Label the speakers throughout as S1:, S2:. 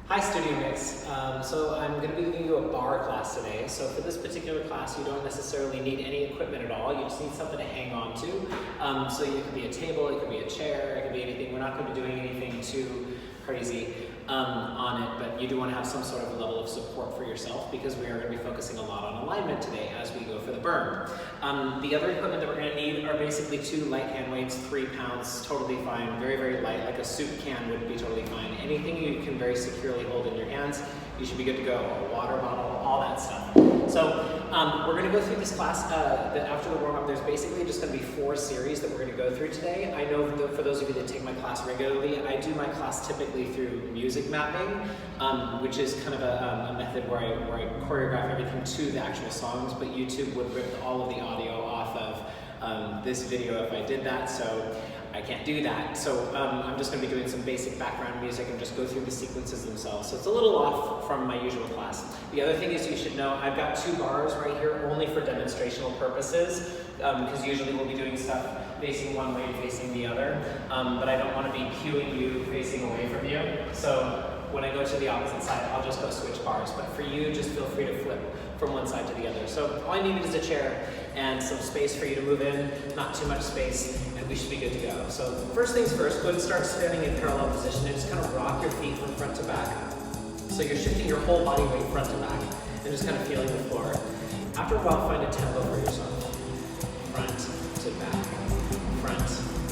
S1: Hi Studio Mix. So I'm going to be giving you a bar class today. So for this particular class, you don't necessarily need any equipment at all. You just need something to hang on to. So it could be a table, it could be a chair, it could be anything. We're not going to be doing anything too crazy on it, but you do want to have some sort of a level of support for yourself because we are going to be focusing a lot on alignment today as we go for the burn. The other equipment that we're going to need are basically 2 light hand weights, 3 pounds, totally fine, very, very light, like a soup can would be totally fine. Anything you can very securely hold in your hands, you should be good to go. A water bottle, all that stuff. So we're going to go through this class. After the warm-up, there's basically just going to be 4 series that we're going to go through today. I know for those of you that take my class regularly, I do my class typically through music mapping, which is kind of a method where I choreograph everything to the actual songs, but YouTube would rip all of the audio off of this video if I did that, so I can't do that. So I'm just going to be doing some basic background music and just go through the sequences themselves. So it's a little off from my usual class. The other thing is you should know I've got 2 bars right here only for demonstrational purposes, because usually we'll be doing stuff facing one way and facing the other, but I don't want to be cueing you facing away from you. So when I go to the opposite side, I'll just go switch bars. But for you, just feel free to flip from one side to the other. So all I need is a chair and some space for you to move in, not too much space, and we should be good to go. So first things first, go ahead and start standing in parallel position and just kind of rock your feet from front to back. So you're shifting your whole body weight front to back and just kind of feeling the floor. After a while, find a tempo for yourself. Front to back, front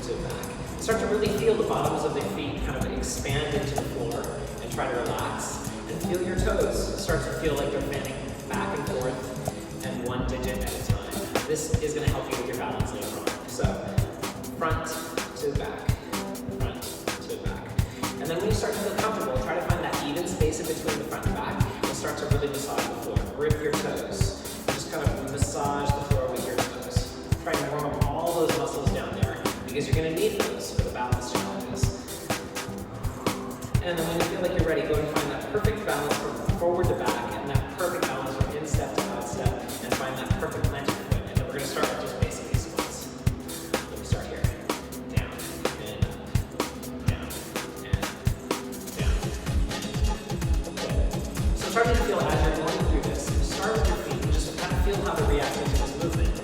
S1: to back. Start to really feel the bottoms of the feet kind of expand into the floor and try to relax and feel your toes start to feel like they're fanning back and forth and 1 digit at a time. This is going to help you with your balance later on. So front to back, front to back. And then when you start to feel comfortable, try to find that even space in between the front and back and start to really massage the floor. Grip your toes. Just kind of massage the floor with your toes. Try to warm up all those muscles down there because you're going to need those for the balance challenges. And then when you feel like you're ready, go and find that perfect balance from forward to back and that perfect balance from instep to outstep and find that perfect planted foot. And then we're going to start with just basic splits. Let me start here. Down and up. Down and down and good. So starting to feel as you're going through this, start with your feet and just kind of feel how they're reacting to this movement.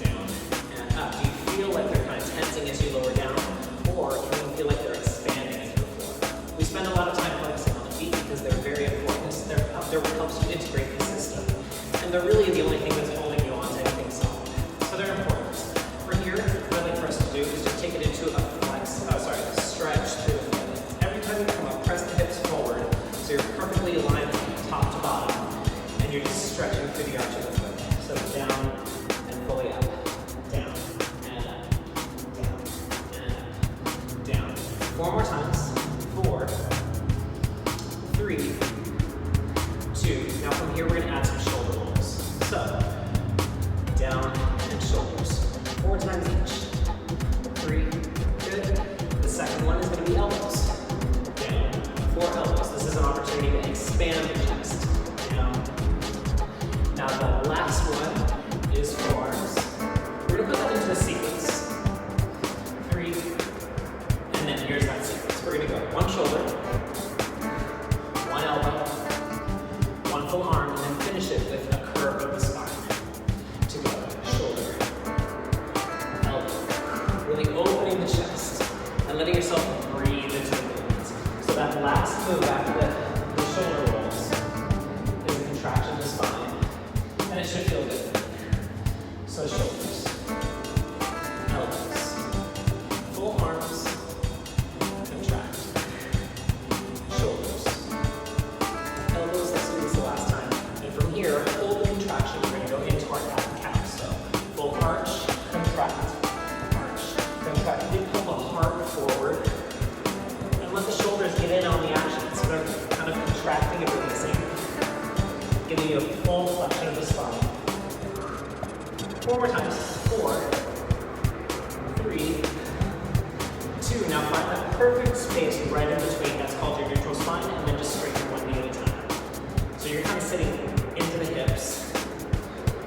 S1: Down and up. Do you feel like they're kind of tensing as you lower down? Or can you feel like they're expanding into the floor? We spend a lot of time focusing on the feet because they're very important. They're what helps you integrate the system. And they're really the only thing that's holding you on to anything solid. So they're important. From here, what I'd like for us to do is just take it into a stretch through the foot. Every time you come up, press the hips forward so you're perfectly aligned top to bottom. And you're just stretching through the arch of the foot. So down and fully up. Down and up. Down and up. Down. 4 more times. 4, 3, 2. Now from here we're going to add some shoulder rolls. So down and shoulders. 4 times each. 3, good. The second one is going to be elbows. Down. 4 elbows. This is an opportunity to expand the chest. Down. Now the last one is forearms. We're going to put that into a sequence. 3, and then here's that sequence. We're going to go 1 shoulder, 1 elbow, 1 full arm, and then finish it with a curve of the spine. To go shoulder, elbow, really opening the chest and letting yourself breathe into the movement. So that last move after the shoulder rolls is a contraction of the spine, and it should feel good. So shoulders, elbows, full arms, contract, shoulders, elbows. Let's do this the last time. And from here, hold the contraction. We're going to go into our cow. So full arch, contract, contract. You pull the heart forward and let the shoulders get in on the action. So they're kind of contracting and releasing, giving you a full flexion of the spine. 4 more times. 4, 3, 2. Now find that perfect space right in between. That's called your neutral spine, and then just straighten one knee at a time. So you're kind of sitting into the hips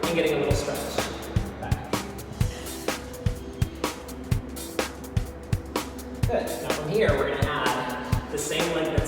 S1: and getting a little stretch. Back. Good. Now from here, we're going to add the same leg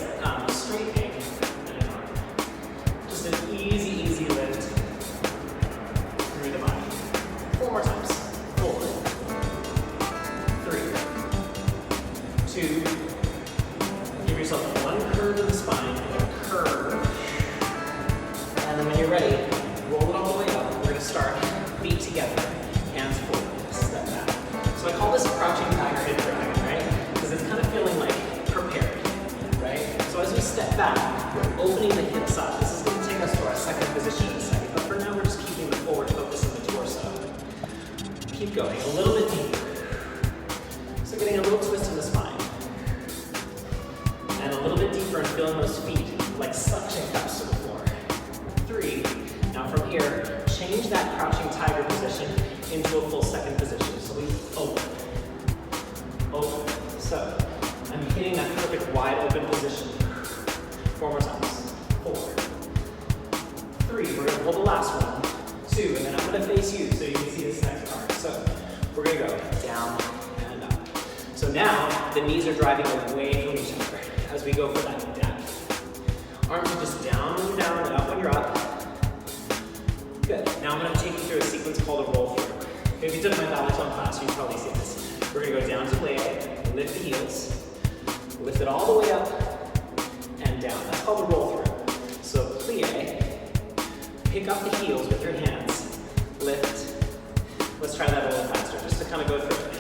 S1: Keep going, a little bit deeper. So getting a little twist in the spine. And a little bit deeper and feeling those feet like suction cups to the floor. 3. Now from here, change that crouching tiger position into a full second position. So we open. Open. So I'm hitting that perfect wide open position. 4 more times. 4. 3. We're gonna hold the last one. 2, and then I'm gonna face you so you can see this next part. So we're gonna go down and up. So now the knees are driving away from each other as we go for that depth. Arms are just down when you're down and up when you're up. Good. Now I'm gonna take you through a sequence called a roll through. If you took my ballet tone class, you've probably seen this. We're gonna go down to plie, lift the heels, lift it all the way up and down. That's called a roll through. So plie, pick up the heels with your hands, lift. Let's try that a little faster, just to kind of go through it.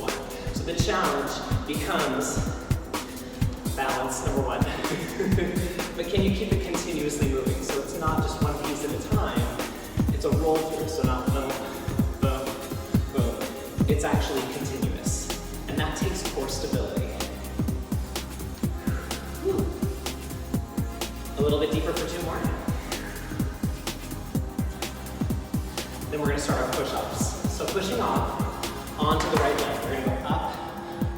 S1: 1. So the challenge becomes balance, number 1. But can you keep it continuously moving? So it's not just one piece at a time, it's a roll through, so not boom, boom, boom. It's actually continuous, and that takes core stability. Woo. A little bit deeper for 2 more. Then we're gonna start our push-ups. So pushing off onto the right leg. We're gonna go up,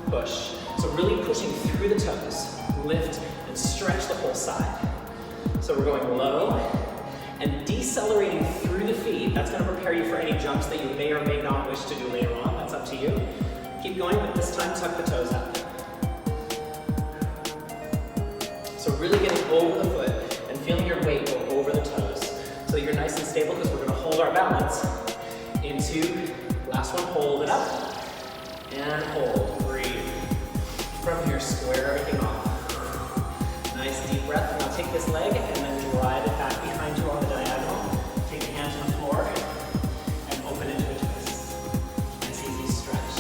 S1: push. So really pushing through the toes, lift and stretch the whole side. So we're going low and decelerating through the feet. That's gonna prepare you for any jumps that you may or may not wish to do later on. That's up to you. Keep going, but this time tuck the toes out. So really getting over the foot and feeling your weight go over the toes. So you're nice and stable because we're gonna hold our balance into, last one, hold it up and hold, breathe. From here, square everything off. Nice deep breath. Now take this leg and then drive it back behind you on the diagonal. Take the hands on the floor and open into a twist. Nice easy stretch.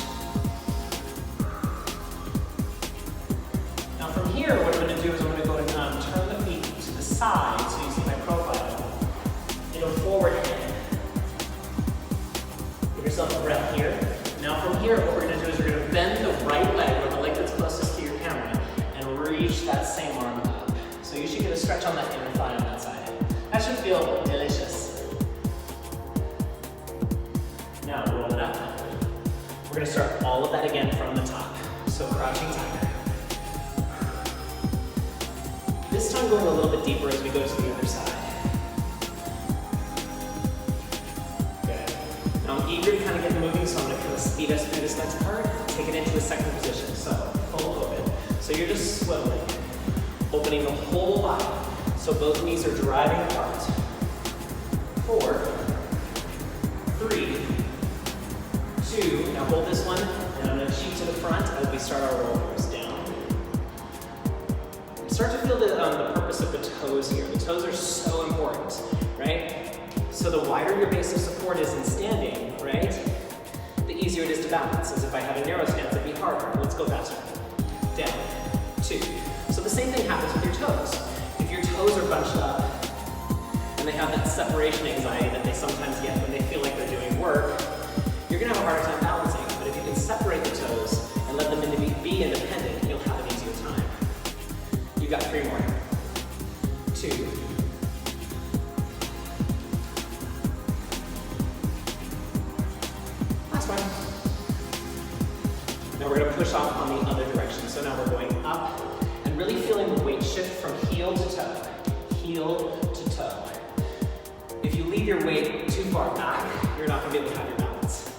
S1: Now from here, what I'm going to do is I'm going to go and turn the feet to the side so you see my profile. In a forward hand. Give yourself a breath here. Now from here, what we're going to do is we're going to bend the right leg, or the leg that's closest to your camera, and reach that same arm up. So you should get a stretch on that inner thigh on that side. That should feel delicious. Now roll it up. We're going to start all of that again from the top. So crouching tiger. This time going a little bit deeper as we go to the other side. Now I'm eager to kind of get moving, so I'm going to kind of speed us through this next part, take it into a second position. So full open. So you're just swiveling, opening the whole body. So both knees are driving apart. 4, 3, 2. Now hold this one, and I'm going to cheat to the front as we start our rollers down. Start to feel the purpose of the toes here. The toes are so important, right? So the wider your base of support is in standing, right, the easier it is to balance. As if I had a narrow stance, it'd be harder. Let's go faster. Down, 2. So the same thing happens with your toes. If your toes are bunched up and they have that separation anxiety that they sometimes get when they feel like they're doing work, you're gonna have a harder time balancing. But if you can separate the toes and let them be independent, you'll have an easier time. You've got 3 more. 2. Now we're going to push off on the other direction. So now we're going up and really feeling the weight shift from heel to toe. Heel to toe. If you leave your weight too far back, you're not going to be able to have your balance.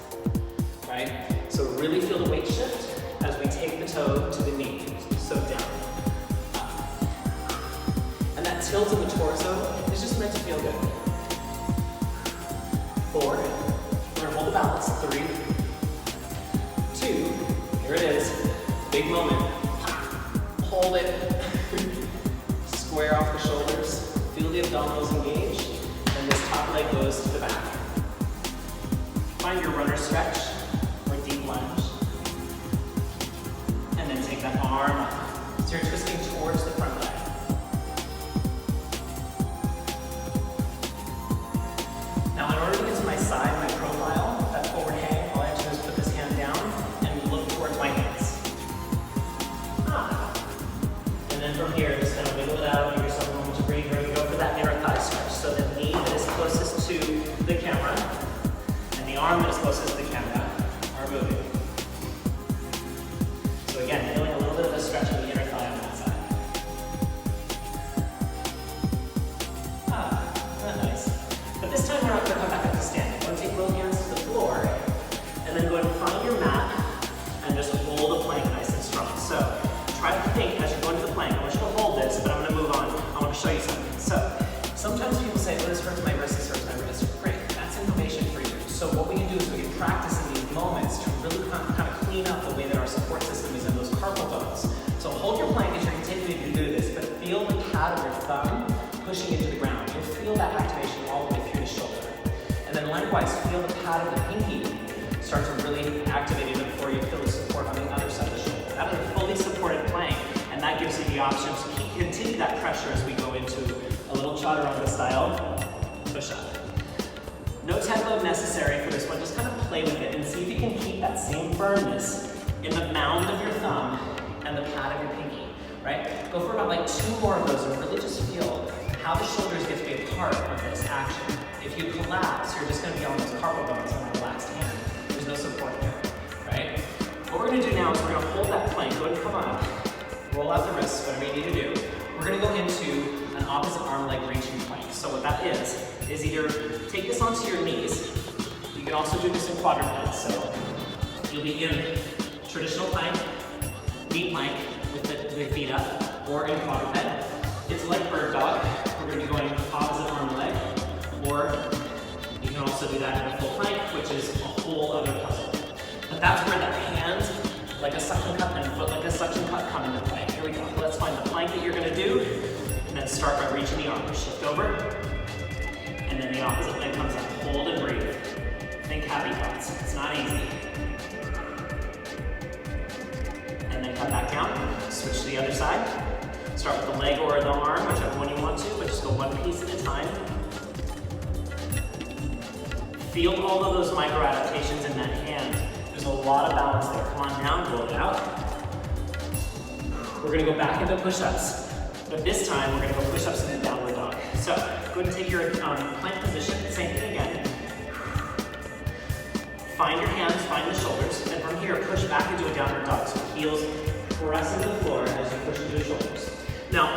S1: Right? So really feel the weight shift as we take the toe to the knee. So down, up. And that tilt in the torso is just meant to feel good. 4. We're going to hold the balance. 3, 2. Here it is. Big moment. Hold it. Square off the shoulders. Feel the abdominals engage. And this top leg goes to the back. Find your runner stretch or deep lunge. And then take that arm up. So you're twisting towards the front leg. Now in order to get to my side, my profile, that forward hang, all I have arm that is closest to the camera are moving. So again, feeling a little bit of a stretch of the inner thigh on that side. Nice. But this time we're not going to come back up to stand. You're going to take both hands to the floor, and then go ahead and find your mat, and just hold the plank nice and strong. So try to think as you're going to the plank. I want you to hold this, but I'm going to move on. I want to show you something. So sometimes people say, oh, this hurts my wrist, this hurts my wrist. Great, that's information for you. So what we can do is we can practice in these moments to really kind of clean up the way that our support system is in those carpal bones. So hold your plank as you're continuing to do this, but feel the pad of your thumb pushing into the ground. You'll feel that activation all the way through the shoulder. And then likewise, feel the pad of the pinky start to really activate even before you feel the support on the other side of the shoulder. That is a fully supported plank, and that gives you the option to continue that pressure as we go into a little chaturanga style push-up. No tempo necessary for this one, just kind of play with it and see if you can keep that same firmness in the mound of your thumb and the pad of your pinky, right? Go for about like 2 more of those and really just feel how the shoulders get to be a part of this action. If you collapse, you're just going to be on those carpal bones on a relaxed hand. There's no support here, right? What we're going to do now is we're going to hold that plank. Go ahead and come up. Roll out the wrists, whatever you need to do. We're going to go into an opposite arm leg reaching plank. So what that is either take this onto your knees. You can also do this in quadrupeds. So you'll be in traditional plank, knee plank with the feet up, or in quadruped. It's like bird dog. We're going to be going opposite arm leg, or you can also do that in a full plank, which is a whole other puzzle. But that's where that hand, like a suction cup, and foot like a suction cup come into play. Here we go. Let's find the plank that you're going to do, and then start by reaching the arm. Shift over, and then the opposite leg comes up. Hold and breathe. Think happy thoughts. It's not easy. And then come back down. Switch to the other side. Start with the leg or the arm, whichever one you want to, but just go one piece at a time. Feel all of those micro adaptations in that hand. There's a lot of balance there. Come on down, roll it out. We're going to go back into push-ups, but this time we're going to go push-ups in a downward dog. So go ahead and take your plank position, same thing again. Find your hands, find the shoulders, and from here push back into a downward dog. So heels press into the floor as you push into the shoulders. Now,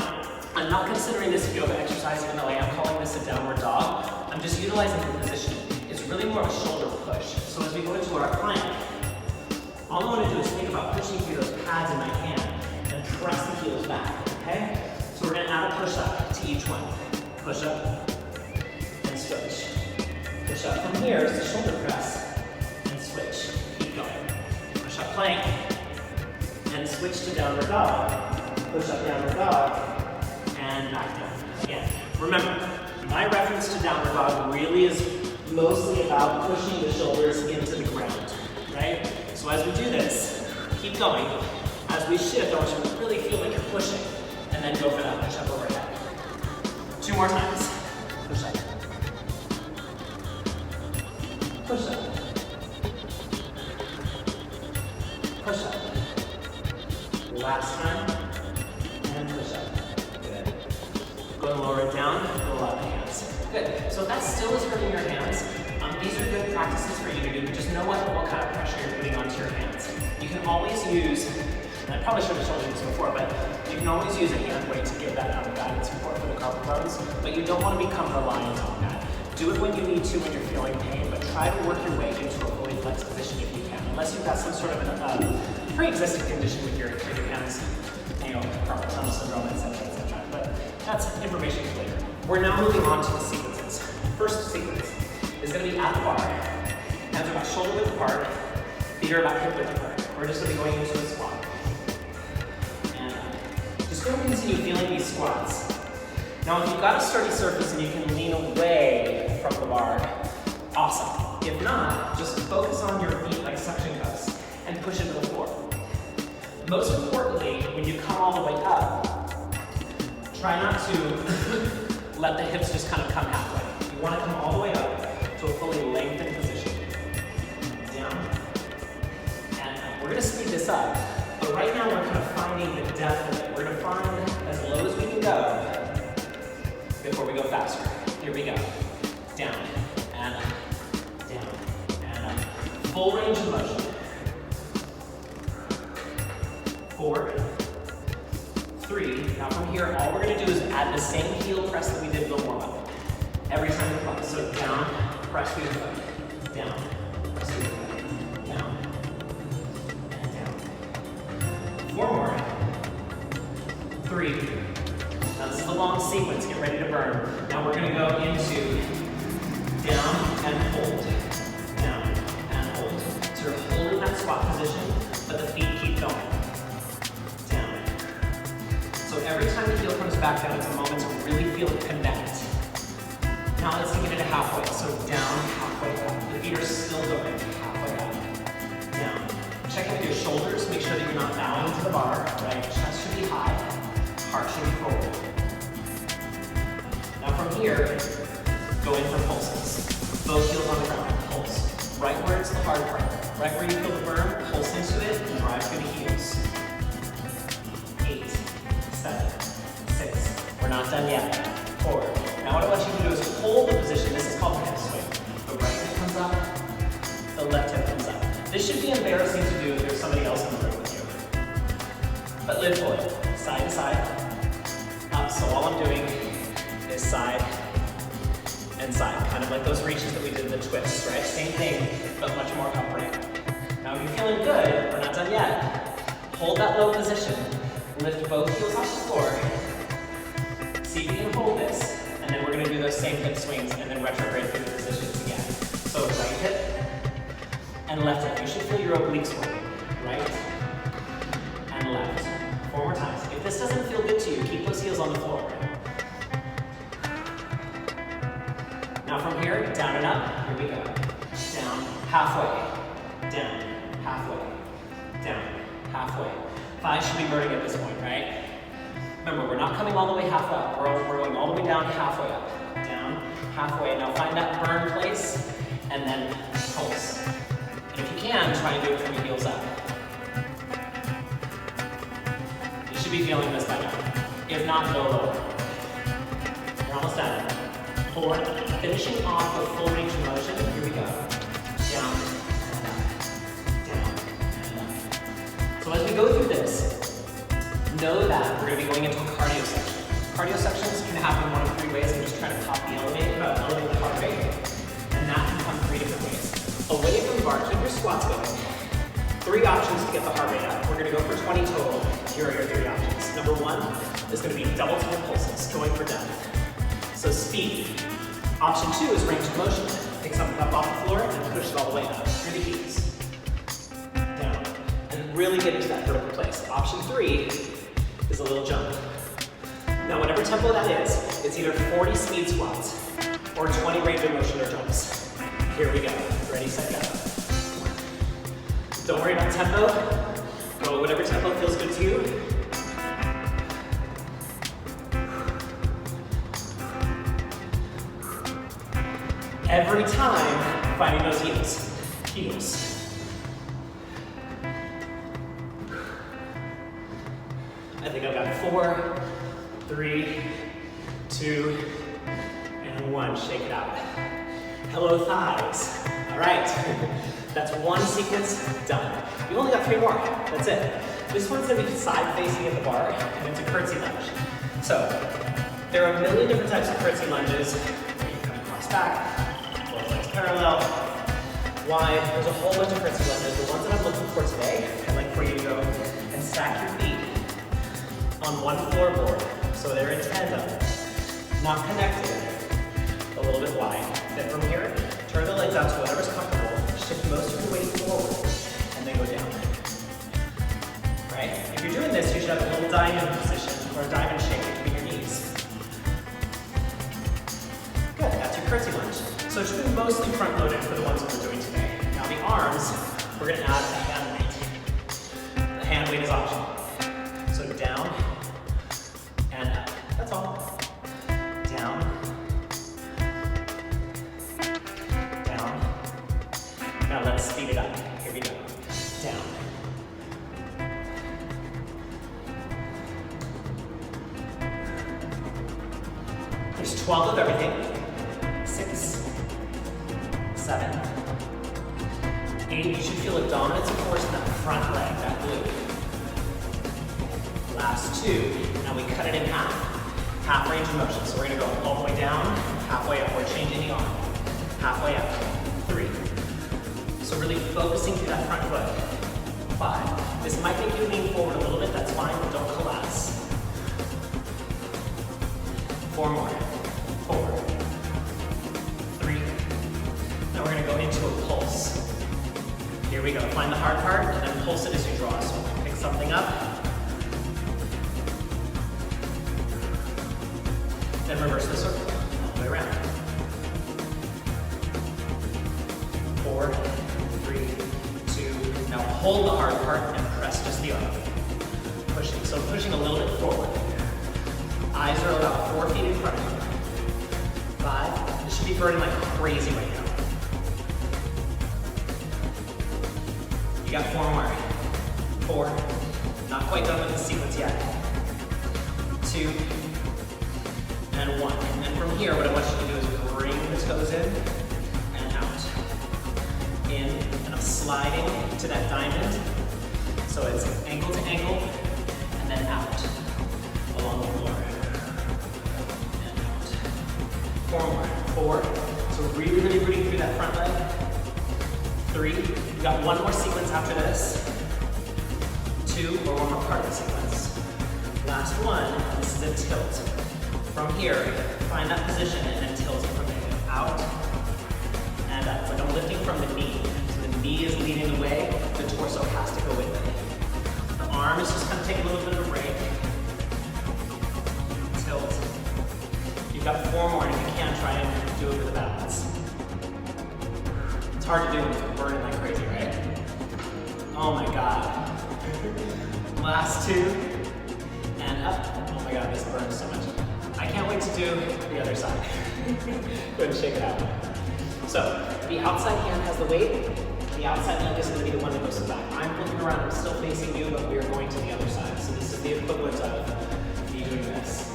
S1: I'm not considering this a yoga exercise, even though I am calling this a downward dog. I'm just utilizing the position. It's really more of a shoulder push. So as we go into our plank, all I want to do is think about pushing through those pads in my hand and press the heels back, okay? So we're going to add a push-up to each one. Push-up and switch. Push-up from here is the shoulder press and switch. Keep going. Push-up plank and switch to downward dog. Push-up, downward dog, and back down. Again, remember, my reference to downward dog really is mostly about pushing the shoulders into the ground, right? So as we do this, keep going. As we shift, I want you to really feel like you're pushing, and then go for that push-up overhead. 2 more times. Push-up. Push-up. Push-up. Last time. And push up. Good. Go and lower it down, roll out the hands. Good. So if that still is hurting your hands, these are good practices for you to do, but just know what kind of pressure you're putting onto your hands. You can always use, and I probably should have told you this before, but you can always use a hand weight to give that guidance support for the carpal bones, but you don't want to become reliant on that. Do it when you need to, when you're feeling pain, but try to work your way into a fully flexed position if you can, unless you've got some sort of a pre-existing condition with your hands, you know, carpal tunnel syndrome, etc., etc. But that's information for later. We're now moving on to the sequences. First sequence is going to be at the bar. Hands are about shoulder width apart, feet are about hip width apart. We're just going to be going into a squat. And just go and continue feeling these squats. Now, if you've got a sturdy surface and you can lean away from the bar, awesome. If not, just focus on your feet like suction cups and push into the floor. Most importantly, when you come all the way up, try not to let the hips just kind of come halfway. You want to come all the way up to a fully lengthened position. Down and up. We're going to speed this up, but right now we're kind of finding the depth of it. We're going to find as low as we can go before we go faster. Here we go. Down and up. Down and Full range of motion. 4, 3. Now from here, all we're going to do is add the same heel press that we did in the warm-up. Every time we come up. So down, press through the foot. Down, press through the foot. Down, and down. 4 more. 3. Now this is a long sequence. Get ready to burn. Now we're going to go into down and hold. Down and hold. So you're holding that squat position, but the feet keep going. Down. So every time the heel comes back down, it's a moment to really feel it connect. Now let's take it into halfway. So down, halfway up. The feet are still going. Halfway up. Down. Check in with your shoulders. Make sure that you're not bowing to the bar. Right? Chest should be high. Heart should be forward. Now from here, go in for pulses. Both heels on the ground. Pulse. Right where it's the hard part. Right where you feel the burn, pulse into it and drive through the heels. 8, 7, 6. We're not done yet. 4. Now what I want you to do is hold the position. This is called the hip swing. The right hip comes up, the left hip comes up. This should be embarrassing to do if there's somebody else in the room with you. But live for it. Side to side, up. So all I'm doing is side and side. Kind of like those reaches that we did in the twists, right? Same thing, but much more upright. Now if you're feeling good, we're not done yet. Hold that low position. Lift both heels off the floor. See if you can hold this. And then we're going to do those same hip swings and then retrograde through the positions again. So right hip and left hip. You should feel your obliques working. Right and left. 4 more times. If this doesn't feel good to you, keep those heels on the floor. Now from here, down and up. Here we go. Down, halfway. Down, halfway. Down, halfway. Thighs should be burning at this point, right? Remember, we're not coming all the way halfway up. We're going all the way down, halfway up. Down, halfway. Now find that burn place, and then pulse. And if you can, try and do it from your heels up. You should be feeling this by now. If not, go lower. We're almost done. 4. Finishing off with full range of motion. Here we go. Down and up. Down and up. So as we go through this, know that we're going to be going into a cardio section. Cardio sections can happen one of 3 ways. I'm just trying to pop the elevate the heart rate. And that can come 3 different ways. Away from the bar, keep your squats going. 3 options to get the heart rate up. We're going to go for 20 total. Here are your 3 options. Number 1 is going to be double time pulses, going for depth. So speed. Option 2 is range of motion. Pick something up off the floor and push it all the way up through the heels. Down. And really get into that vertical place. Option 3 is a little jump. Now whatever tempo that is, it's either 40 speed squats or 20 range of motion or jumps. Here we go. Ready, set, go. Don't worry about tempo. Go whatever tempo feels good to you. Every time, finding those heels. Heels. I think I've got 4, 3, 2, and 1. Shake it out. Hello, thighs. All right. That's 1 sequence done. You've only got 3 more. That's it. This one's going to be side facing at the bar, and it's a curtsy lunge. So, there are a million different types of curtsy lunges. You can come across back. Parallel, wide. There's a whole bunch of curtsy lunges. The ones that I'm looking for today, I'd like for you to go and stack your feet on one floorboard. So they're in tandem, not connected, a little bit wide. Then from here, turn the legs out to whatever's comfortable. Shift most of your weight forward, and then go down. Right? If you're doing this, you should have a little diamond position or a diamond shape between your knees. Good, that's your curtsy lunge. So it should be mostly front-loaded for the ones that we're doing today. Now the arms, we're going to add a hand weight. The hand weight is optional. So down and up. That's all. Down. Down. Now let's speed it up. Here we go. Down. There's 12 of everything. 6, 7, 8, you should feel a dominance of force in that front leg, that glute. Last 2, now we cut it in half. Half range of motion. So we're gonna go all the way down, halfway up. We're changing the arm. Halfway up. 3. So really focusing through that front foot. 5. This might make you lean forward a little bit, that's fine, but don't collapse. 4 more. 4. 3. Now we're gonna go into a pulse. Here we go. Find the hard part and then pulse it as you draw. So pick something up. Then reverse the circle. All the way around. 4, 3, 2. Now hold the hard part and press just the arm. Pushing. So pushing a little bit forward. Eyes are about 4 feet in front of you. 5. This should be burning like crazy right now. You got 4 more. 4. Not quite done with the sequence yet. 2. And 1. And then from here, what I want you to do is bring the toes in and out. In, and I'm sliding to that diamond. So it's ankle to ankle, and then out along the floor. And out. 4 more. 4. So really, really rooting through that front leg. 3. We've got 1 more sequence after this. 2, or 1 more part of the sequence. Last one, this is a tilt. From here, find that position and then tilt it from there. Out and up. It's like I'm lifting from the knee. So the knee is leading the way, the torso has to go with it. The arm is just kind of taking a little bit of a break. Tilt. You've got 4 more, and if you can, try and do it with a balance. It's hard to do when it's burning like crazy, right? Oh my God. Last 2, and up. Oh my God, this burns so much. I can't wait to do the other side. Go ahead and shake it out. So, the outside hand has the weight. The outside leg is going to be the one that goes to the back. I'm looking around, I'm still facing you, but we are going to the other side. So this is the equivalent of me doing this.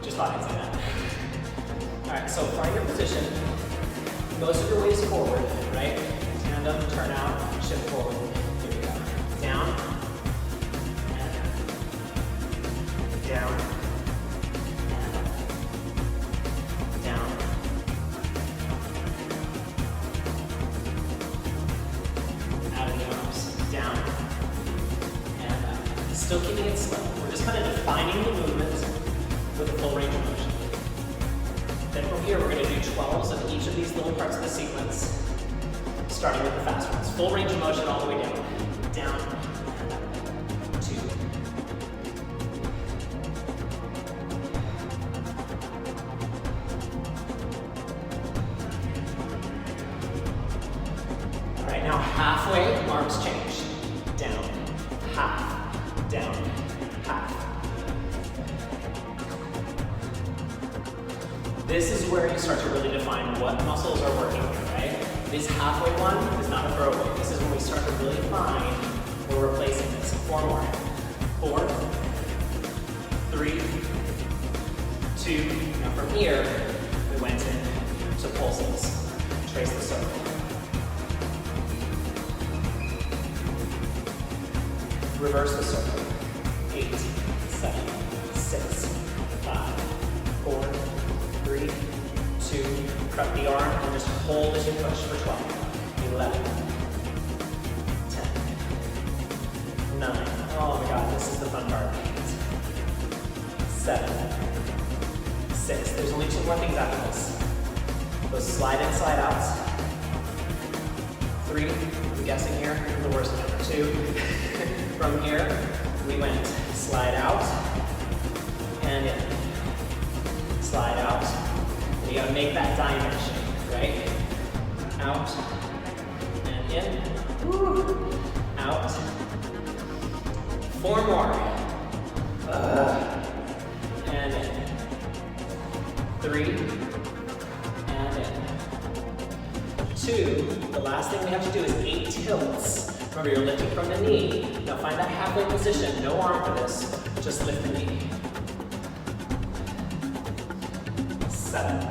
S1: Just thought I'd say that. All right, so find your position. Most of your weight is forward, right? Tandem, turn out, shift forward. Here we go. Down. And down. Still keeping it slow. We're just kind of defining the movement with a full range of motion. Then from here, we're going to do 12s of each of these little parts of the sequence, starting with the fast ones. Full range of motion all the way down. Down, and up. 2. All right, now halfway, arms change. Down, half. Down, half. This is where you start to really define what muscles are working here, right? This halfway one is not a throwaway. This is when we start to really find we're replacing this. 4 more. 4, 3, 2. Now from here, we went in to pulses. Trace the circle. Reverse the circle. 8, 7, 6, 5, 4, 3, 2. Prep the arm and just hold as you push for 12. 11, 10, 9. Oh my God, this is the fun part. 7, 6. There's only 2 more things after this. Those slide in, slide outs. 3. I'm guessing here, the worst number. 2. From here, we went slide out and in. Slide out. And you gotta make that diamond shape, right? Out and in. Woo. Out. 4 more. And in. 3 and in. 2. The last thing we have to do is 8 tilts. Remember, you're lifting from the knee. Now find that halfway position. No arm for this. Just lift the knee. 7.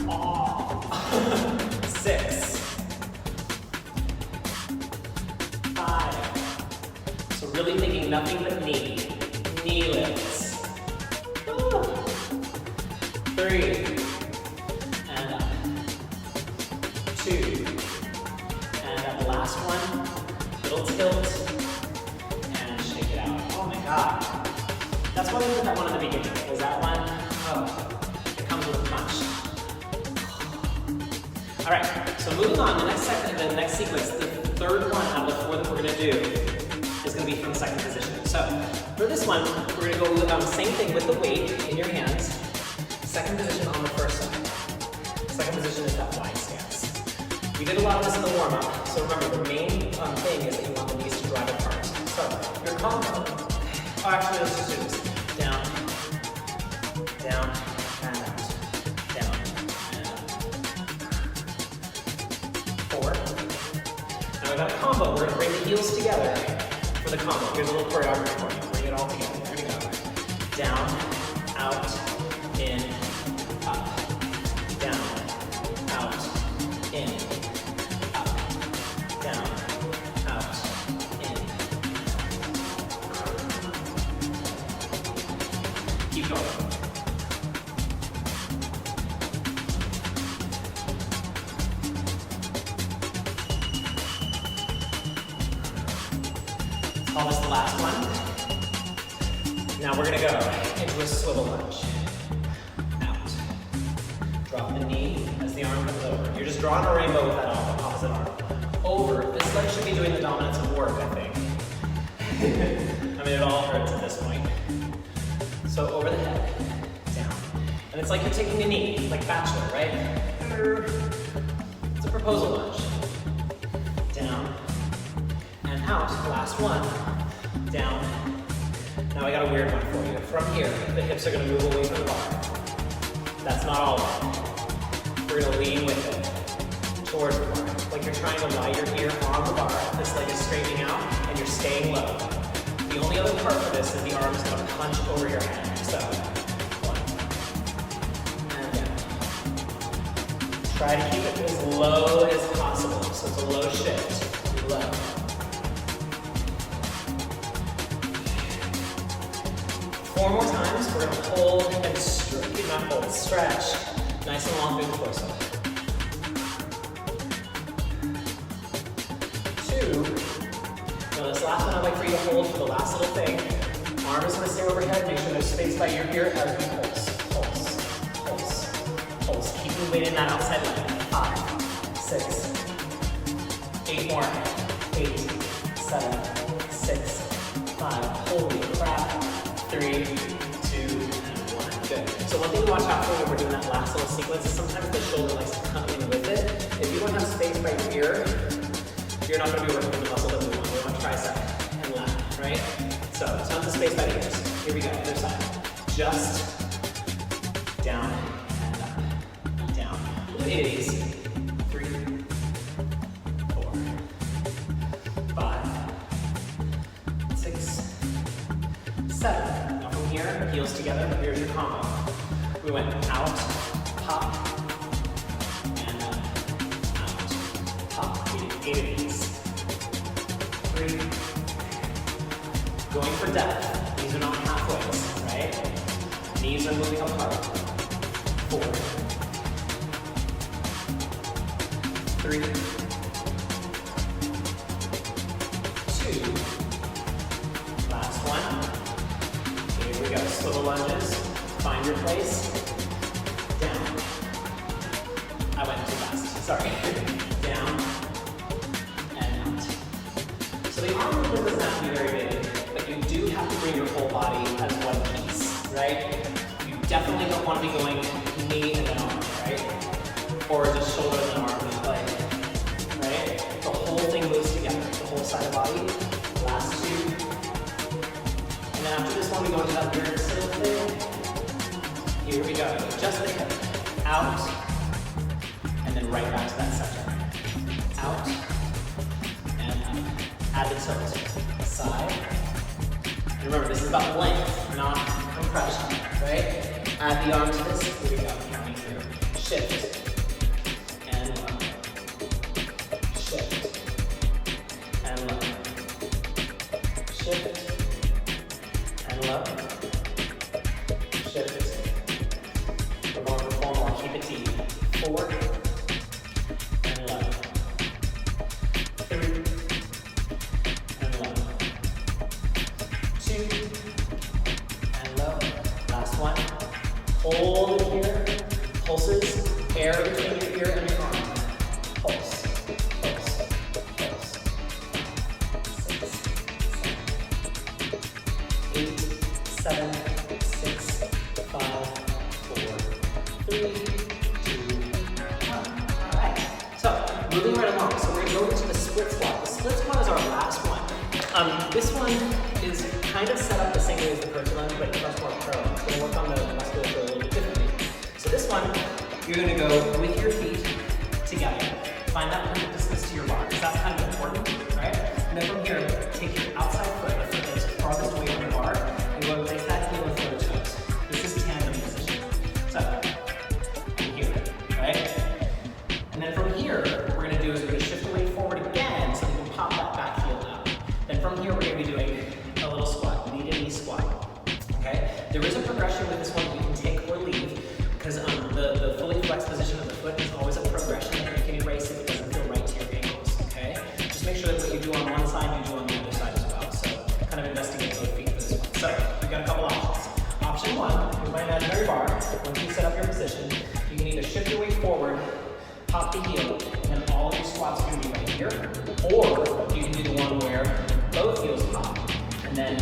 S1: Oh. 6. really thinking nothing but knee. Knee lifts. 3, and up. 2, and up. Last one, little tilt, and shake it out. Oh my God. That's why we did that one at the beginning, because that one, oh, it comes with a punch. All right, so moving on, the next sequence, the third one out of the 4 that we're gonna do is gonna be from second position. So for this one, we're gonna go with the same thing with the weight in your hands. Second position on the first side. Second position is that wide stance. We did a lot of this in the warm-up, so remember the main thing is that you want the knees to drive apart. So your combo, oh actually let's just do this. Down, down, and out. Down, and out. 4. Now we got a combo. We're going to bring the heels together for the combo. Here's a little choreography for you. Bring it all together. There we go. Down, out, in, up. Down, out, in, up. Down, out, in. Keep going. Call this the last one. Now we're gonna go into a swivel lunge. Out. Drop the knee as the arm comes over. You're just drawing a rainbow with that opposite arm. Over. This leg should be doing the dominance of work, I think. I mean, it all hurts at this point. So over the head, down. And it's like you're taking a knee, like Bachelor, right? It's a proposal lunge. Down. And out, last one, down. Now I got a weird one for you. From here, the hips are gonna move away from the bar. That's not all of it. We're gonna lean with it, towards the bar. Like you're trying to lie your ear on the bar. This leg is straightening out, and you're staying low. The only other part for this is the arm is gonna punch over your head. So, 1, and down. Try to keep it as low as possible. So it's a low shift, low. 4 more times, we're gonna hold and stretch, nice and long through the torso. 2, now this last one I'd like for you to hold for the last little thing. Arm is gonna stay overhead, make sure there's space by your ear as we pulse. Keep the weight in that outside leg. 5, 6, 8 more. 8, 7, 6, 5, holy crap. 3, 2, and 1. Good. So one thing to watch out for when we're doing that last little sequence is sometimes the shoulder likes to come in with it. If you don't have space by your ear, you're not going to be working the muscle that we want. We want tricep and lat, right? So tons of space by the ears. Here we go, other side. Just down and up. Down. It is 3, 4, 5, 6, 7. Now from here, heels together, here's your combo. We went out, pop, and up, out, pop. We did 8 of these. 3. Going for depth. These are not halfways, right? Knees are moving apart. 4. 3. 2. Last one. Here we go. Swivel lunges. Find your place. Down. I went too fast. Sorry. Down. And out. So the arm movement doesn't have to be very big, but you do have to bring your whole body as one piece, right? You definitely don't want to be going knee and then arm, right? Or just shoulder and arm and leg, right? The whole thing moves together, the whole side of the body. Last 2. And then after this one, we go into that weird sit thing. Here we go. Just the hip. Out. And then right back to that center. Out. And up. Add the tilt. Side. And remember, this is about length, not compression, right? Add the arm to this. Here we go. Counting through. Shift. And low. Shift. And low. Shift. shift, and low, shift. We're going for 4 more, keep it deep. 4, and low. 3, and low. 2, and low. Last one. Hold it here. Pulses, air between your ear and your arm. Pulse, pulse, pulse. 6, 7, 8, 7, 6, 5, 4, 3, 2, 1. All right. So moving right along. So we're going to go into the split squat. The split squat is our last one. This one is kind of set up the same way as the curtain lunge, but it's much more parallel. It's going to work on the musculature a little bit differently. So this one, you're going to go with your feet together. Find that perfect distance to your bar, because that's kind of important, right? And then from here, take your outside foot, the foot that's farthest away from the bar, and go and place that heel in front of your toes. This is tandem position. So, from here, right? And then from here, what we're going to do is we're going to shift the weight forward again, so we can pop that back heel out. Then from here, we're going to be doing a little squat, knee to knee squat. Okay? There is a progression with this one you can take or leave, because the fully flexed position of the foot is always a progression that you can erase if it doesn't feel right to your ankles, okay? Just make sure that what you do on one side, you do on the other side as well. So kind of investigate both feet for this one. So we've got a couple options. Option 1, with my imaginary bar, once you set up your position, you can either shift your weight forward, pop the heel, and then all of your squats are going to be right here, or you can do the one where both heels pop, and then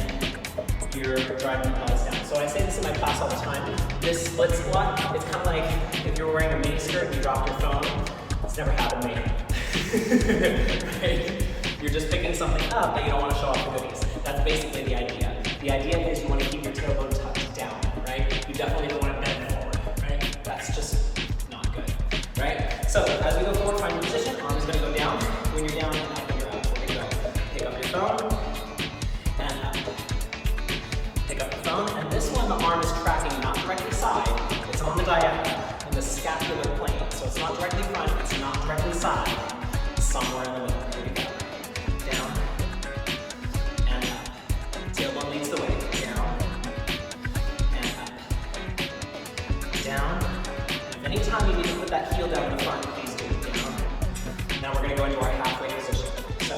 S1: you're driving the pelvis down. So I say this in my class all the time. This split squat, it's kind of like if you're wearing a mini skirt and you drop your phone. It's never happened to me. Right? You're just picking something up that you don't want to show off the goodies. That's basically the idea. The idea is you want to keep your tailbone tucked down, right? You definitely don't want to bend forward, right? That's just not good, right? So as we go forward, find your position. Arm is going to go down. When you're down, and up and you're up. We're going to go pick up your phone and up. Pick up the phone, and this one, the arm is tracking not directly side, it's on the diagonal, in the scapular plane. So it's not directly front, it's not directly side, it's somewhere in the middle. Here we go. Down, and up. Tailbone leads the way. Down, and up. Down, and if any time you need to put that heel down in the front, please do it. Down. Now we're going to go into our halfway position. So,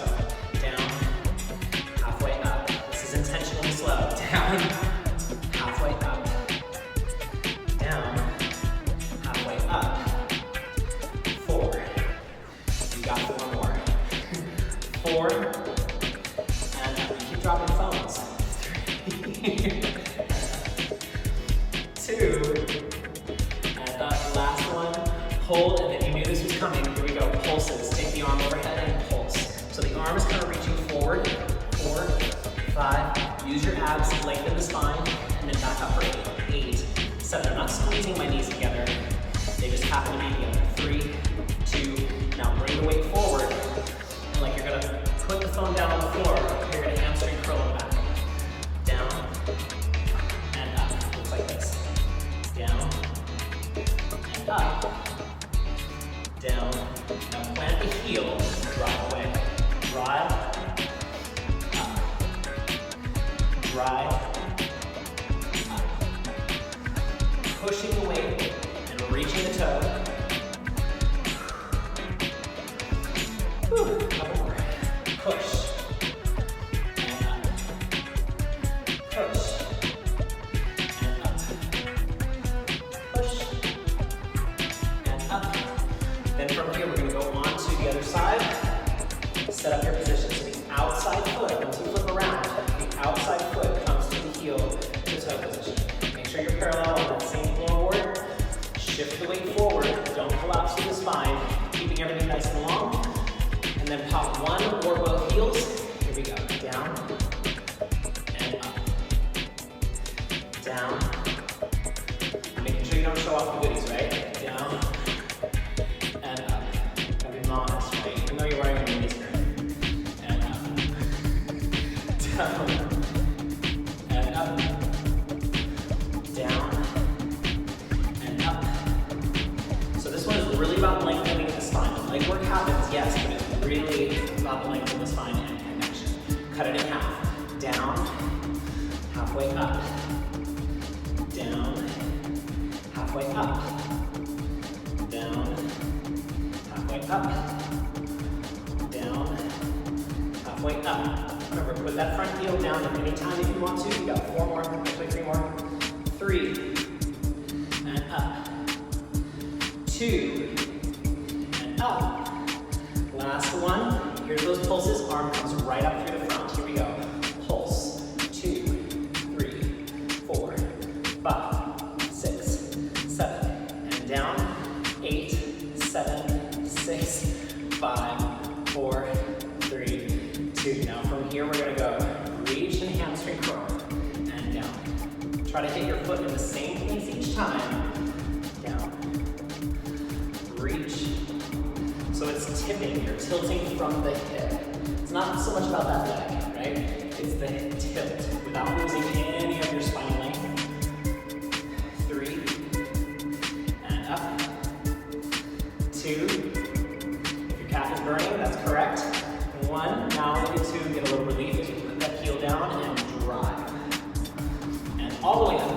S1: down, halfway up. This is intentionally slow. Down, halfway up, down, halfway up, forward. You got 4 more. 4, and up. You keep dropping phones. 3, 2, and up. Last one. Hold, and then you knew this was coming. Here we go. Pulses. Take the arm overhead and pulse. So the arm is kind of reaching forward. 4, 5. Use your abs, lengthen the spine, and then back up for 8, 7. I'm not squeezing my knees together. They just happen to be together. 3, 2. Now bring the weight forward. And like you're going to put the phone down on the floor. You're going to hamstring curl it back. Down and up. Looks like this. Down and up. Down. Now plant the heel. Drive away. Drive. Drive, up, pushing the weight and reaching the toe. Whew. Couple more. Push and up. Push and up. Push and up. Then from here, we're going to go on to the other side. Set up your position. So the outside foot, once you flip around, the outside foot comes to the heel to toe position. Make sure you're parallel on that same floorboard. Shift the weight forward. Don't collapse through the spine. Keeping everything nice and long. And then pop one or both heels. Here we go. Down and up. Down. Making sure you don't show off the goodies, right? Down and up. Gotta be modest, right? Even though you're wearing a mini skirt. And up. Down and up. Down and up. So this one is really about lengthening the spine. The leg work happens, yes, but it's really about the length of the spine and connection. Cut it in half. down, halfway up, down, halfway up, down, halfway up, down, halfway up. Remember, put that front heel down at any time if you want to. You got 4 more, actually 3 more. 3, and up. 2, and up. Last one. Here's those pulses. Arm comes right up through the front. Here we go. Pulse. 2, 3, 4, 5, 6, 7, and down. 8, 7, 6, 5, 4, 3, 2. Now from here we're gonna go reach and hamstring curl and down. Try to hit your foot in the same place each time. Down. Reach. So it's tipping, you're tilting from the hip. It's not so much about that leg, right? It's the tilt without losing any of your spine length. 3, and up. 2, if your calf is burning, that's correct. 1, now maybe 2, get a little relief as you put that heel down and drive. And all the way up.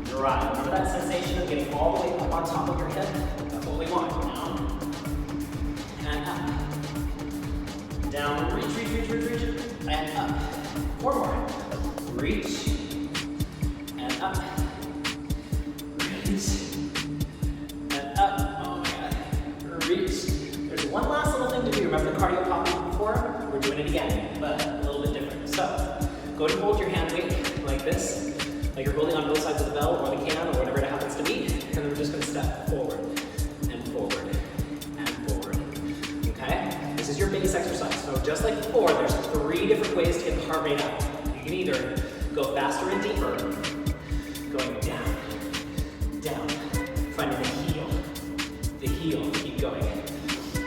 S1: Drive. Remember that sensation of getting all the way up on top of your hip? That's what we want. Down. And up. Down, reach, reach, reach, reach, reach, and up. 4 more. Reach, and up. Reach, and up. Oh my God. Reach. There's one last little thing to do. Remember the cardio pop before? We're doing it again, but a little bit different. So, go ahead and hold your hand weight like this, like you're holding on both sides of the bell or the can or whatever it happens to be, and then we're just going to step forward and forward and forward. Okay? This is your base exercise. So just like before, there's 3 different ways to get the heart rate up. You can either go faster and deeper, going down, down, finding the heel, keep going.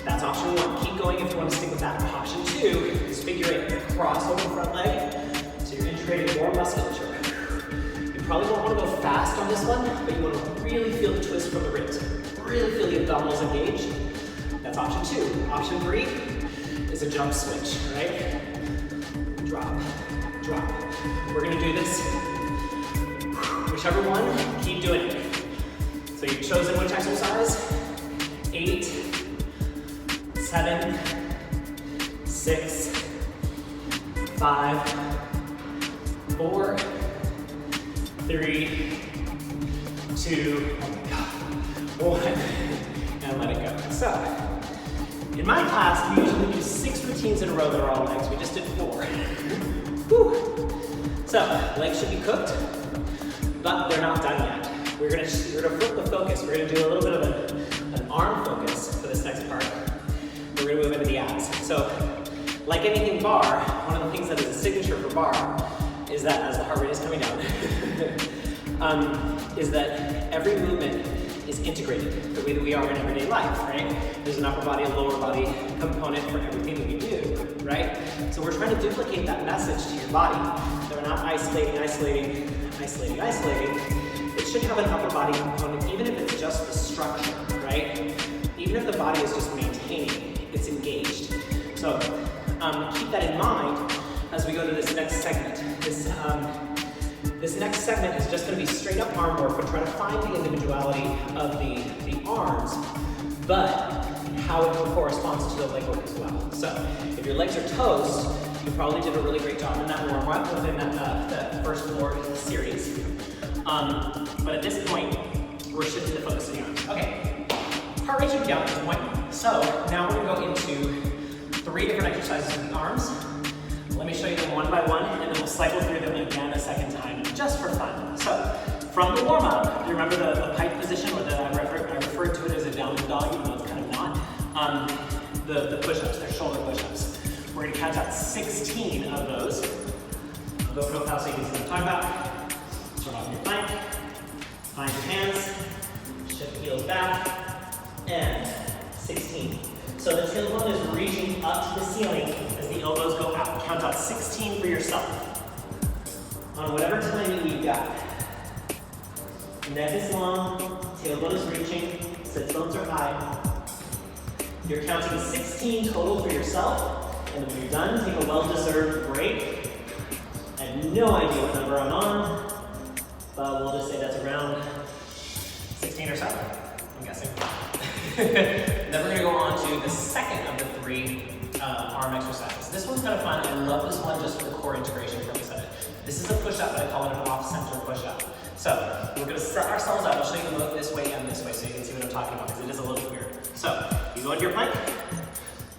S1: That's option 1. Keep going if you want to stick with that. Option 2 is figure 8, cross over the front leg, so you're integrating more musculature. You probably don't want to go fast on this one, but you want to really feel the twist from the ribs. Really feel the abdominals engaged. That's option 2. Option 3 is a jump switch, right? Drop, drop. We're going to do this. Whichever one, keep doing it. So you've chosen which exercise? 8, 7, 6, 5, 4, 3, 2, 1, and let it go. So, in my class, we usually do 6 routines in a row that are all legs. We just did 4. Whew. So, legs should be cooked, but they're not done yet. We're gonna flip the focus. We're gonna do a little bit of an arm focus for this next part. We're gonna move into the abs. So, like anything bar, one of the things that is a signature for bar is that, as the heart rate is coming down, is that every movement is integrated the way that we are in everyday life, right? There's an upper body and lower body component for everything that we do, right? So we're trying to duplicate that message to your body. So we're not isolating. It should have an upper body component, even if it's just the structure, right? Even if the body is just maintaining, it's engaged. So keep that in mind as we go to this next segment. This next segment is just going to be straight up arm work, but try to find the individuality of the arms, but how it corresponds to the leg work as well. So if your legs are toast, you probably did a really great job in that warm up within that first 4 series. But at this point, we're shifting the focus to the arms. Okay, heart rate should be down at this point. So now we're going to go into 3 different exercises with the arms. Let me show you them one by one, and then we'll cycle through them again a second time, just for fun. So, from the warm-up, you remember the pike position, or I referred to it as a down dog, even though it's kind of not. The push-ups, they're shoulder push-ups. We're going to count out 16 of those. I'll go real fast so you can see what I'm talking about. Turn off your plank, find your hands, shift heels back, and 16. So the tailbone is reaching up to the ceiling as the elbows go out. Count out 16 for yourself. On whatever timing you've got. Neck is long, tailbone is reaching, sit bones are high. You're counting 16 total for yourself, and when you're done, take a well-deserved break. have no idea what number I'm on, but we'll just say that's around 16 or so, I'm guessing. Then we're going to go on to the second of the 3 arm exercises. This one's kind of fun. I love this one just for core integration purpose of it. This is a push-up, but I call it an off-center push-up. So we're going to set ourselves up. I'll show you both this way and this way so you can see what I'm talking about, because it is a little bit weird. So you go into your plank,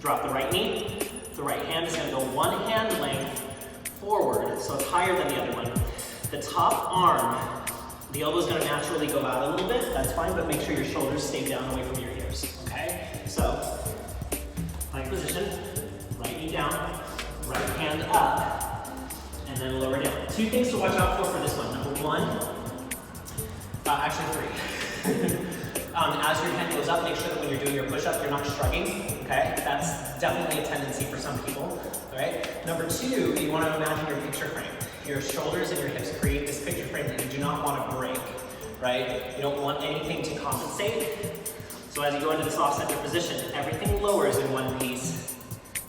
S1: drop the right knee. The right hand is going to go 1 hand length forward, so it's higher than the other one. The top arm, the elbow is going to naturally go out a little bit. That's fine, but make sure your shoulders stay down away from your ears. Okay? So plank position, right knee down, right hand up, and then lower down. 2 things to watch out for this one. Number 1, actually 3. As your hand goes up, make sure that when you're doing your push-up, you're not shrugging, okay? That's definitely a tendency for some people, all right? Number 2, you want to imagine your picture frame. Your shoulders and your hips create this picture frame that you do not want to break, right? You don't want anything to compensate. So as you go into this off-center position, everything lowers in one piece,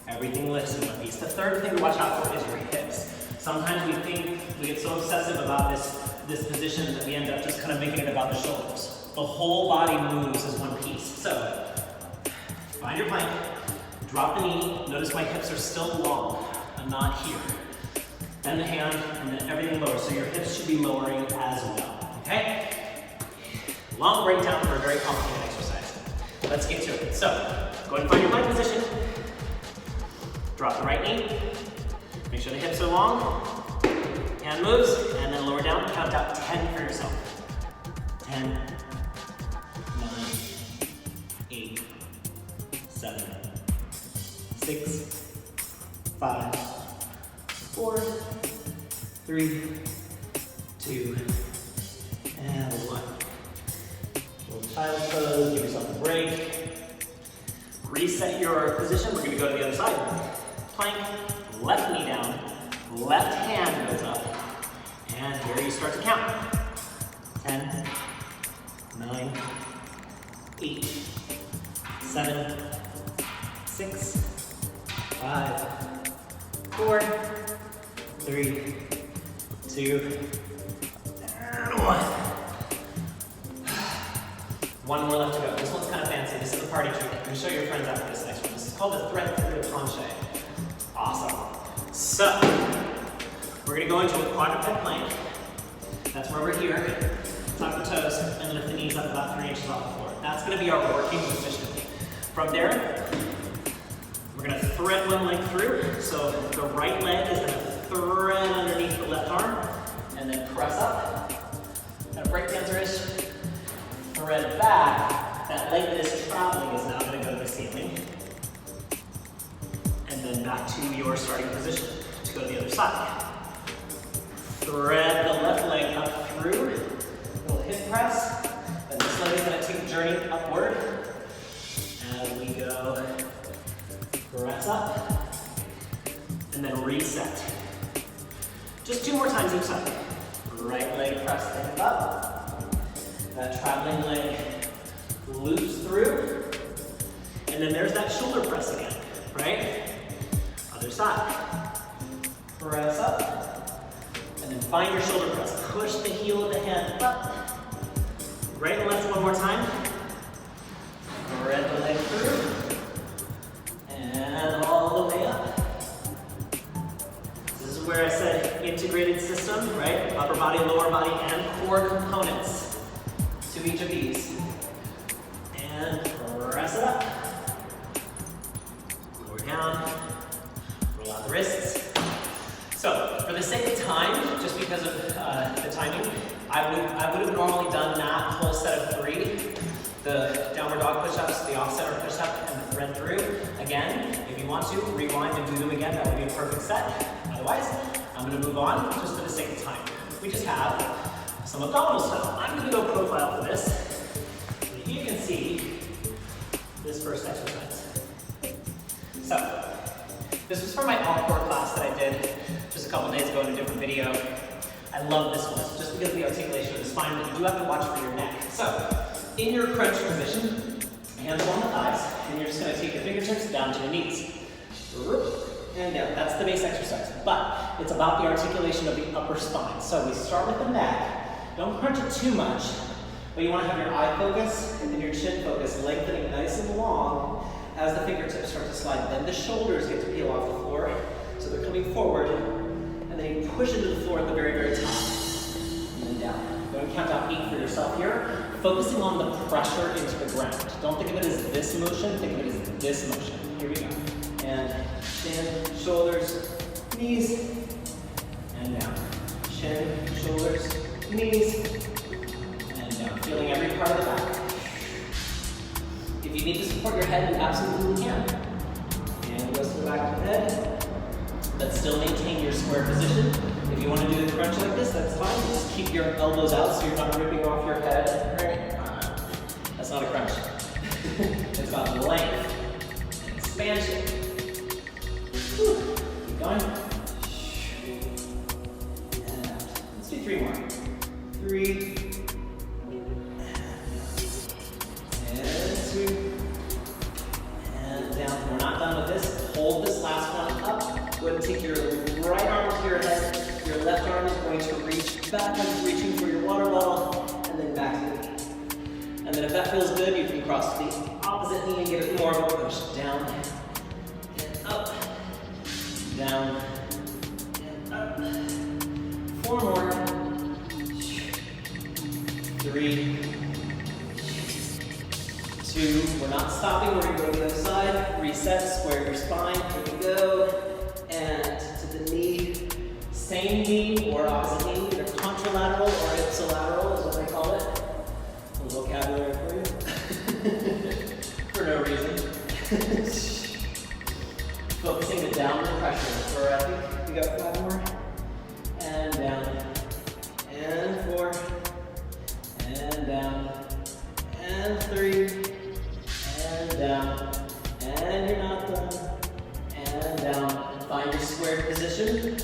S1: everything lifts in one piece. The third thing to watch out for is your hips. Sometimes we think we get so obsessive about this position that we end up just kind of making it about the shoulders. The whole body moves as one piece. So, find your plank, drop the knee. Notice my hips are still long. I'm not here. Bend the hand, and then everything lowers. So your hips should be lowering as well. Okay? Long breakdown for a very complicated exercise. Let's get to it. So, go ahead and find your plank position. Drop the right knee. Make sure the hips are long. Hand moves, and then lower down. Count out 10 for yourself. 10. 9, 8, 7, 6, 5, 4, 3, 2, and 1. Little child pose, give yourself a break. Reset your position. We're going to go to the other side. Plank, left knee down, left hand goes up, and here you start to count. 10, 9, 8, 7, 6, 5, 4, 3, 2, and 1. One more left to go. This one's kind of fancy. This is the party trick. I'm going to show your friends after this next one. This is called the thread through the planche. Awesome. So, we're going to go into a quadruped plank. That's where we're here. Tuck the toes and lift the knees up about 3 inches off the floor. That's going to be our working position. From there, we're going to thread one leg through. So the right leg is going to thread underneath the left arm and then press up. Kind of breakdancer-ish. Thread back. That leg that is traveling is now going to go to the ceiling. And then back to your starting position to go to the other side. Thread the left leg up through. Little hip press. And this leg is going to take a journey upward. As we go, press up. And then reset. Just 2 more times each side. Right leg press the hip up. That traveling leg loops through. And then there's that shoulder press again, right? Other side. Press up. And then find your shoulder press. Push the heel of the hand up. Right and left one more time. Thread the leg through. And all the way up. This is where I said integrated system, right? Upper body, lower body, and core components to each of these. And press it up. Lower down. Roll out the wrists. So, for the sake of time, just because of the timing, I would have normally done that whole set of 3. The downward dog push-ups, the off-center push-up, and the thread through. Again, if you want to, rewind and do them again. That would be a perfect set. Otherwise, I'm going to move on just for the sake of time. We just have some abdominal stuff. I'm going to go profile for this. So you can see this first exercise. So, this was from my encore class that I did just a couple days ago in a different video. I love this one, just because of the articulation of the spine, but you do have to watch for your neck. So, in your crunch position, hands on the thighs, and you're just going to take your fingertips down to the knees. and down. That's the base exercise, but it's about the articulation of the upper spine. So we start with the neck. Don't crunch it too much, but you want to have your eye focus and your chin focus, lengthening nice and long as the fingertips start to slide. Then the shoulders get to peel off the floor, so they're coming forward, and then you push into the floor at the very, very top, and then down. Go and count out 8 for yourself here, focusing on the pressure into the ground. Don't think of it as this motion, think of it as this motion. Here we go. And chin, shoulders, knees, and down. Chin, shoulders, knees, and down. Feeling every part of the back. If you need to support your head, you absolutely can. And goes to the back of the head. But still maintain your square position. If you want to do the crunch like this, that's fine. Just keep your elbows out so you're not ripping off your head. Right? That's not a crunch. It's about length and expansion. Whew. Keep going. And out. Let's do 3 more. 3. And 2. And down. We're not done with this. Hold this last one up. Go ahead and take your right arm to your head. Your left arm is going to reach back like reaching for your water bottle, and then back to the knee. And then if that feels good, you can cross to the opposite knee and get it more of a push. Down, and up, down, and up. 4 more. 3, 2, we're not stopping, we're going to go to the other side. Reset, square your spine, here we go. And to the knee, same knee or opposite knee, either contralateral or ipsilateral is what they call it. A little vocabulary for you. For no reason. Focusing the downward pressure. For I think we got 5 more. And down. And 4. And down. And 3. And down. And you're not done. And down. Find your square position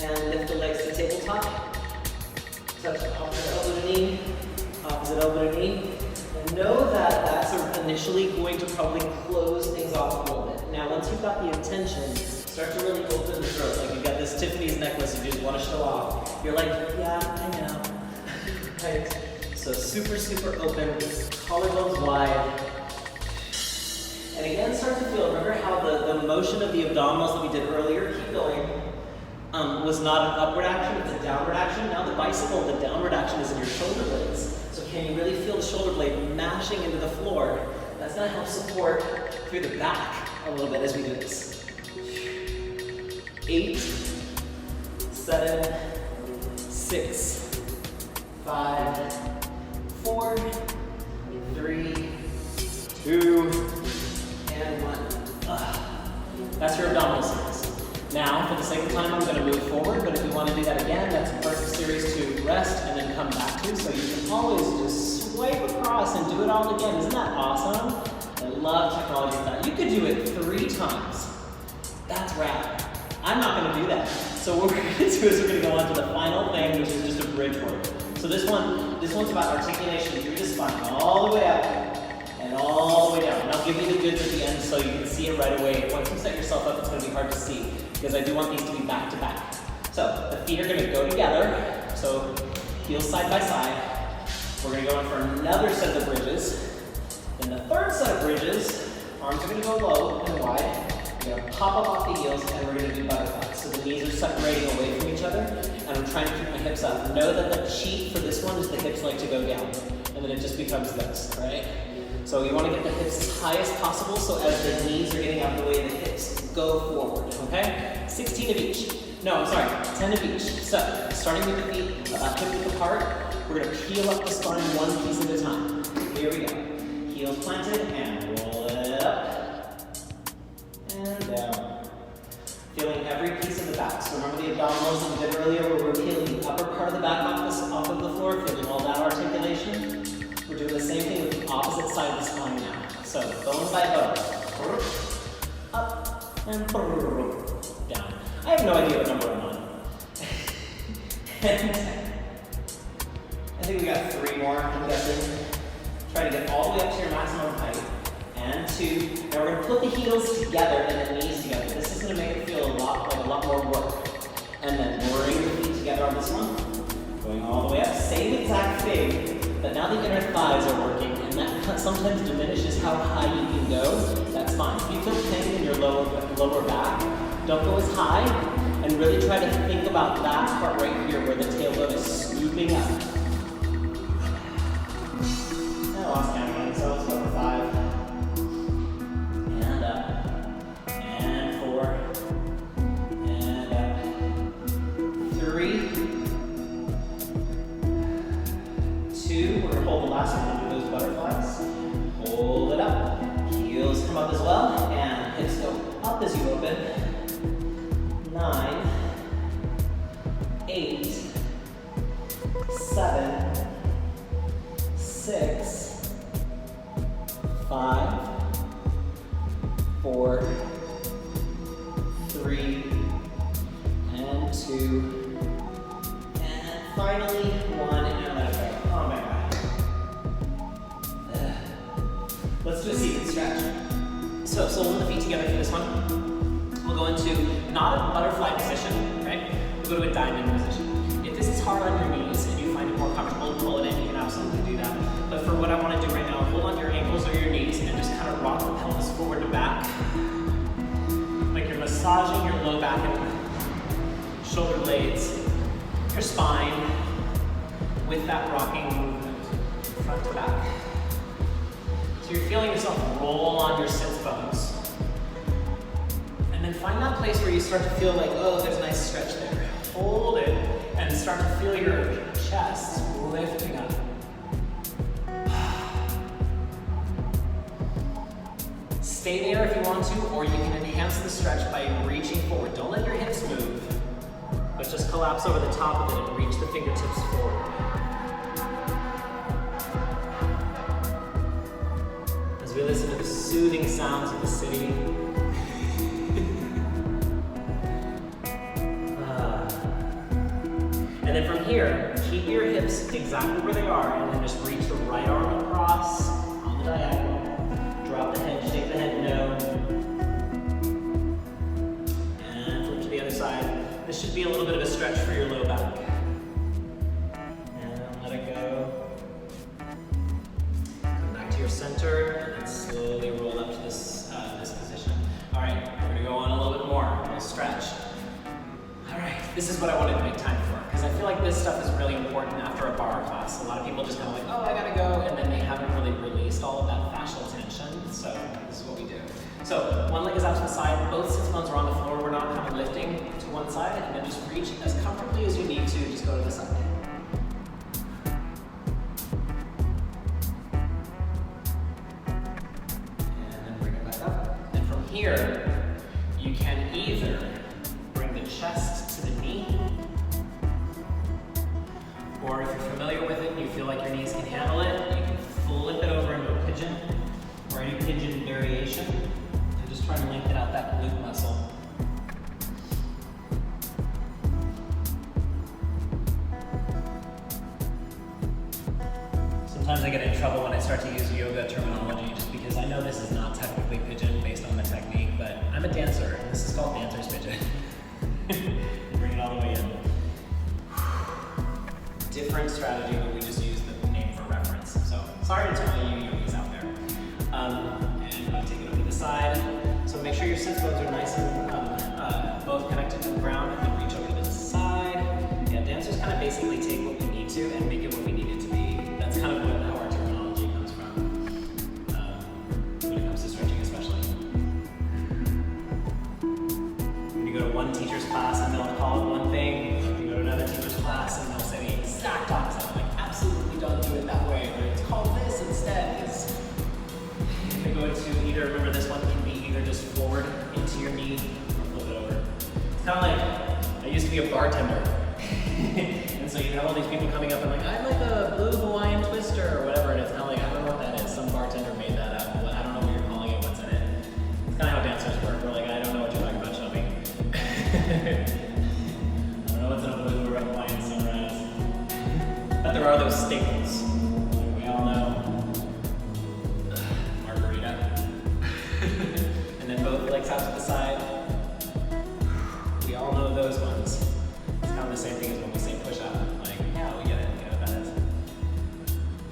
S1: and lift the legs to tabletop. Touch opposite elbow to knee, opposite elbow to knee. And know that that's initially going to probably close things off a little bit. Now, once you've got the intention, start to really open the throat. Like you've got this Tiffany's necklace you just want to show off. You're like, yeah, I know. Right? So super, super open, collarbones wide. And again, start to feel, remember how the motion of the abdominals that we did earlier, keep going, was not an upward action, it's a downward action. Now the bicycle, the downward action is in your shoulder blades. So can you really feel the shoulder blade mashing into the floor? That's gonna help support through the back a little bit as we do this. 8, 7, 6, 5, 4, 3, 2, and 1. That's your abdominal series. Now, for the sake of time, I'm going to move forward, but if you want to do that again, that's a perfect series to rest and then come back to. So you can always just swipe across and do it all again. Isn't that awesome? I love technology for that. You could do it 3 times. That's rad. I'm not going to do that. So what we're going to do is we're going to go on to the final thing, which is just a bridge work. So this one's about articulation through the spine, all the way up and all the way down. And I'll give you the goods at the end so you can see it right away. Once you set yourself up, it's going to be hard to see because I do want these to be back to back. So the feet are going to go together. So heels side by side. We're going to go in for another set of bridges. Then the third set of bridges, arms are going to go low and wide. We're going to pop up off the heels and we're going to do butterflies. So the knees are separating away from each other and I'm trying to keep my hips up. Know that the cheat for this one is the hips like to go down and then it just becomes this, right? So you want to get the hips as high as possible so as the knees are getting out of the way, the hips go forward, okay? 16 of each. No, I'm sorry, 10 of each. So starting with the feet about hip width apart, we're going to peel up the spine one piece at a time. Here we go. Heels planted and roll it up. And down. Feeling every piece of the back. So remember the abdominals that we did earlier where we're peeling the upper part of the back off of the floor, feeling all that articulation. We're doing the same thing with the opposite side of the spine now. So bone by bone. Up and down. I have no idea what number I'm on. And 10. I think we got 3 more, I'm guessing. Try to get all the way up to your maximum height. And 2. Now we're going to put the heels together and the knees together. This is going gonna make it feel a lot more work. And then bring the feet together on this one, going all the way up. Same exact thing, but now the inner thighs are working, and that sometimes diminishes how high you can go. That's fine. If you feel pain in your lower back, don't go as high, and really try to think about that part right here where the tailbone is scooping up. I lost count again, so let's go for 5. And up. And 4. And up. 3. 2. We're going to hold the last one and do those butterflies. Hold it up. Heels come up as well. And hips go up as you open. 9. 8. 7. 6, 5, 4, 3, and 2, and finally 1, and let it go. Oh my God. Let's do a seated stretch. So hold the feet together for this one. We'll go into not a butterfly position, right? We'll go to a diamond position. If this is hard on your knees and you find it more comfortable, pull it in, you can absolutely do that. But for what I want to do right now, hold on to your ankles or your knees and just kind of rock the pelvis forward and back. Like you're massaging your low back and shoulder blades, your spine, with that rocking movement, front to back. So you're feeling yourself roll on your sits bones. And then find that place where you start to feel like, oh, there's a nice stretch there. Hold it and start to feel your chest lifting up. Stay there if you want to, or you can enhance the stretch by reaching forward. Don't let your hips move, but just collapse over the top of it and reach the fingertips forward. As we listen to the soothing sounds of the city. And then from here, keep your hips exactly where they are, and then just reach the right arm across on the diagonal. Drop the head, shake the head no. And flip to the other side. This should be a little bit of a stretch for your low back. And let it go. Come back to your center, and then slowly roll up to this position. All right, we're gonna go on a little bit more. We'll stretch. All right, this is what I wanted to make time for, because I feel like this stuff is really important after a barre class. A lot of people just kind of like, oh, I gotta go, and then they haven't really released all of that fascial tension. So this is what we do. So one leg is out to the side, both sits bones are on the floor. We're not kind of lifting to one side, and then just reach as comfortably as you need to. Just go to the side. And then bring it back up. And from here, you can either bring the chest to the knee, or if you're familiar with it and you feel like your knees can handle it, you can flip it over into a pigeon, or any pigeon variation, and just try to lengthen out that glute muscle. Sometimes I get in trouble when I start to use yoga terminology, just because I know this is not technically pigeon based on the technique, but I'm a dancer, and this is called dancer's pigeon. Bring it all the way in. Different strategy, but we just use the name for reference. So sorry to all you yogis out there. And take it over to the side. So make sure your sit bones are nice and both connected to the ground, and then reach over to the side. Yeah, dancers kind of basically take what we need to and make it what we need it to be. That's kind of how our terminology comes from, when it comes to stretching especially. When you go to one teacher's class and they'll call it one thing, you go to another teacher's class and they'll say the exact opposite. I'm like, absolutely don't do it that way. Or it's called this instead. Because if you go into either, remember this one can be either just forward into your knee or flip it over. It's kind of like, I used to be a bartender. And so you have all these people coming up and like, I'd like a blue Hawaiian twister or whatever. And it's kind of like, I don't know what that is. Some bartender made that up. I don't know what you're calling it, what's in it. It's kind of how dancers work. We're like, I don't know what you're talking about, show me. I don't know what's in a blue Hawaiian sunrise. But there are those staples. We all know. Margarita. And then both legs out to the side. those ones. It's kind of the same thing as when we say push-up. Like, yeah, we get it, we know what that is.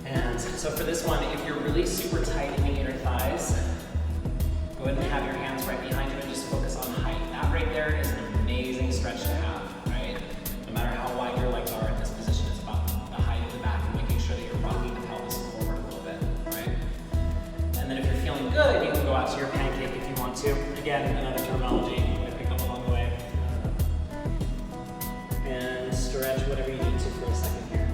S1: And so for this one, if you're really super tight in the inner thighs, go ahead and have your hands right behind you and just focus on height. That right there is an amazing stretch to have, right? No matter how wide your legs are in this position, it's about the height of the back and making sure that you're rocking the pelvis forward a little bit, right? And then if you're feeling good, you can go out to your pancake if you want to. Again, another terminology I pick up along the way. And stretch whatever you need to for a second here.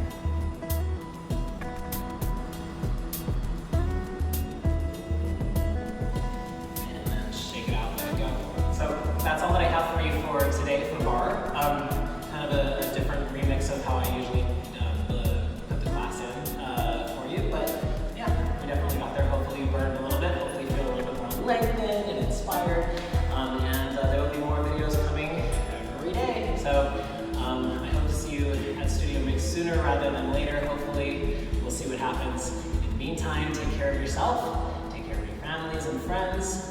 S1: And then shake it out, let it go. So that's all that I have for you for today for Barre. Kind of a different remix of how I usually put the class in for you, but yeah, we definitely got there. Hopefully you burned a little bit, hopefully you feel a little bit more lengthened and inspired, and there will be more videos coming every day. So I hope to see you at Studio Mix sooner rather than later. Hopefully we'll see what happens. In the meantime, take care of yourself, take care of your families and friends,